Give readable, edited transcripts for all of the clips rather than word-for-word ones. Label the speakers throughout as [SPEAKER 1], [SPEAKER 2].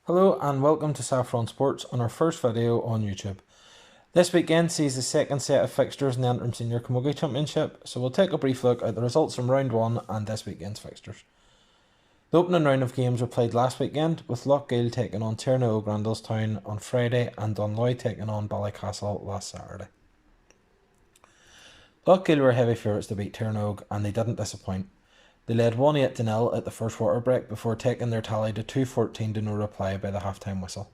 [SPEAKER 1] Hello and welcome to Saffron Sports on our first video on YouTube. This weekend sees the second set of fixtures in the Antrim Senior Camogie Championship, so we'll take a brief look at the results from round 1 and this weekend's fixtures. The opening round of games were played last weekend, with Loughgiel taking on Randalstown on Friday and Dunloy taking on Ballycastle last Saturday. Loughgiel were heavy favourites to beat Tiernogue and they didn't disappoint. They led 1-8-0 at the first water break before taking their tally to 2-14 to no reply by the half-time whistle.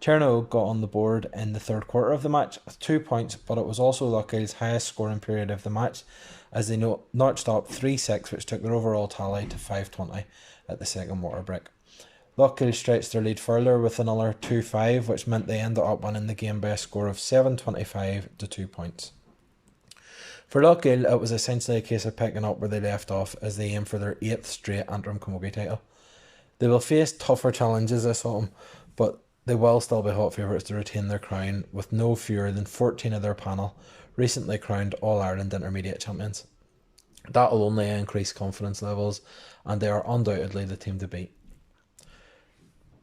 [SPEAKER 1] Tiernogue got on the board in the third quarter of the match with 2 points, but it was also Loughgiel's highest scoring period of the match as they notched up 3-6, which took their overall tally to 5-20 at the second water break. Loughgiel stretched their lead further with another 2-5, which meant they ended up winning the game by a score of 7-25 to 2 points. For Loughgiel, it was essentially a case of picking up where they left off as they aim for their 8th straight Antrim Camogie title. They will face tougher challenges this autumn, but they will still be hot favourites to retain their crown, with no fewer than 14 of their panel recently crowned All-Ireland Intermediate champions. That will only increase confidence levels, and they are undoubtedly the team to beat.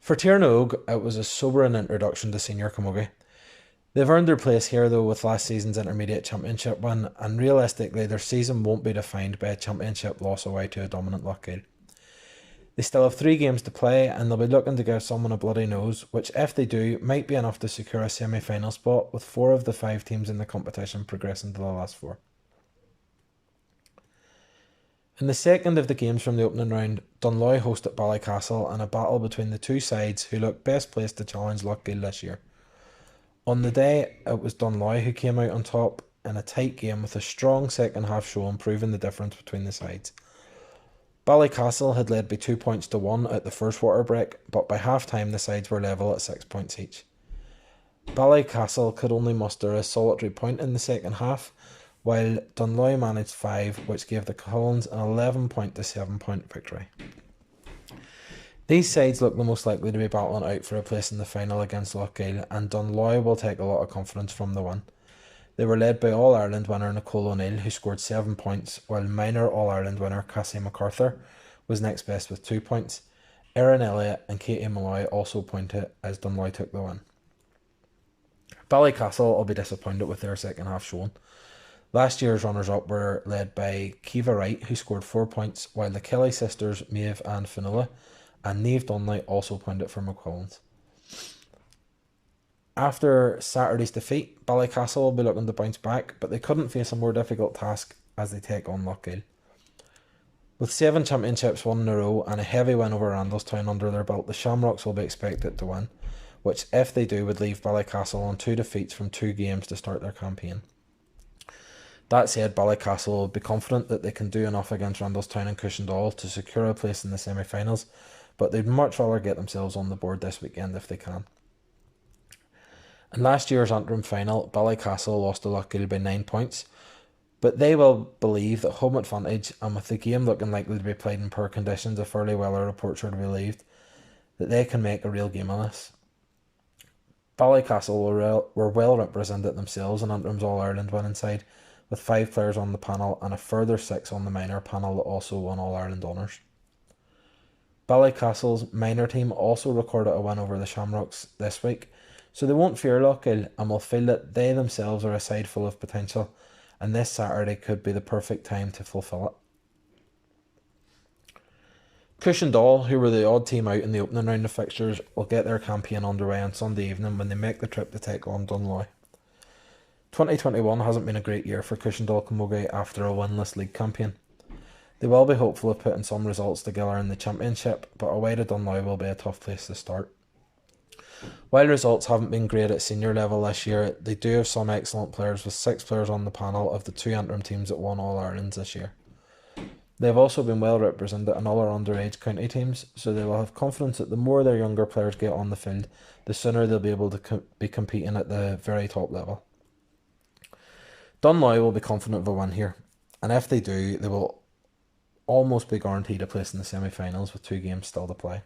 [SPEAKER 1] For Tiernogue, it was a sobering introduction to Senior Camogie. They've earned their place here though with last season's Intermediate Championship win, and realistically their season won't be defined by a championship loss away to a dominant Loughgiel. They still have 3 games to play and they'll be looking to give someone a bloody nose, which if they do might be enough to secure a semi-final spot, with 4 of the 5 teams in the competition progressing to the last 4. In the second of the games from the opening round, Dunloy hosted Ballycastle in a battle between the two sides who looked best placed to challenge Loughgiel this year. On the day, it was Dunloy who came out on top in a tight game with a strong second half show improving the difference between the sides. Ballycastle had led by 2 points to 1 at the first water break, but by half time the sides were level at 6 points each. Ballycastle could only muster a solitary point in the second half, while Dunloy managed 5, which gave the Cuchullains an 11 point to 7 point victory. These sides look the most likely to be battling out for a place in the final against Loughgiel, and Dunloy will take a lot of confidence from the win. They were led by All-Ireland winner Nicole O'Neill, who scored 7 points, while minor All-Ireland winner Cassie MacArthur was next best with 2 points. Erin Elliott and Katie Malloy also pointed as Dunloy took the win. Ballycastle will be disappointed with their second half showing. Last year's runners-up were led by Kiva Wright, who scored 4 points, while the Kelly sisters Maeve and Fionnuala and Niamh Donnelly also pointed for McQuillan. After Saturday's defeat, Ballycastle will be looking to bounce back, but they couldn't face a more difficult task as they take on Loughgiel. With 7 championships won in a row and a heavy win over Randalstown under their belt, the Shamrocks will be expected to win, which if they do would leave Ballycastle on 2 defeats from 2 games to start their campaign. That said, Ballycastle will be confident that they can do enough against Randalstown and Cushendall to secure a place in the semi-finals, but they'd much rather get themselves on the board this weekend if they can. In last year's Antrim final, Ballycastle lost to Loughgiel by 9 points, but they will believe that home advantage, and with the game looking likely to be played in poor conditions if early weather reports are to be believed, that they can make a real game of this. Ballycastle were well represented themselves in Antrim's All-Ireland winning side, with 5 players on the panel and a further 6 on the minor panel that also won All-Ireland honours. Ballycastle's minor team also recorded a win over the Shamrocks this week, so they won't fear Loughgiel and will feel that they themselves are a side full of potential, and this Saturday could be the perfect time to fulfil it. Cushendall, who were the odd team out in the opening round of fixtures, will get their campaign underway on Sunday evening when they make the trip to take on Dunloy. 2021 hasn't been a great year for Cushendall Camogie after a winless league campaign. They will be hopeful of putting some results together in the championship, but away to Dunloy will be a tough place to start. While results haven't been great at senior level this year, they do have some excellent players, with 6 players on the panel of the 2 Antrim teams that won All-Irelands this year. They have also been well represented in other underage county teams, so they will have confidence that the more their younger players get on the field, the sooner they'll be able to be competing at the very top level. Dunloy will be confident of a win here, and if they do, they will almost be guaranteed a place in the semi-finals with 2 games still to play.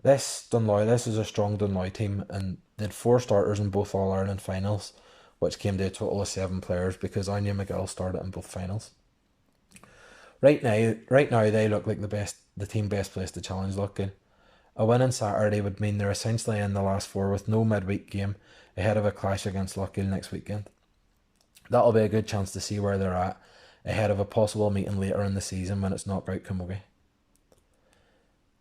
[SPEAKER 1] This is a strong Dunloy team, and they had 4 starters in both All-Ireland finals, which came to a total of 7 players because Anya McGill started in both finals. Right now they look like the team best placed to challenge Loughgiel. A win on Saturday would mean they're essentially in the last four with no midweek game ahead of a clash against Loughgiel next weekend. That'll be a good chance to see where they're at ahead of a possible meeting later in the season when it's Knockout Camogie.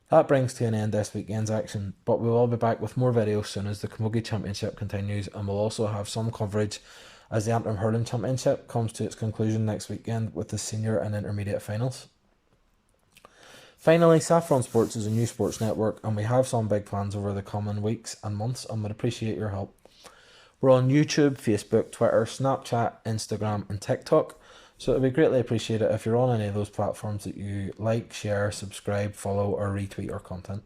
[SPEAKER 1] That brings to an end this weekend's action, but we will be back with more videos soon as the Camogie Championship continues, and we'll also have some coverage as the Antrim Hurling Championship comes to its conclusion next weekend with the senior and intermediate finals. Finally, Saffron Sports is a new sports network, and we have some big plans over the coming weeks and months, and would appreciate your help. We're on YouTube, Facebook, Twitter, Snapchat, Instagram and TikTok, so it would be greatly appreciated if you're on any of those platforms that you like, share, subscribe, follow or retweet our content.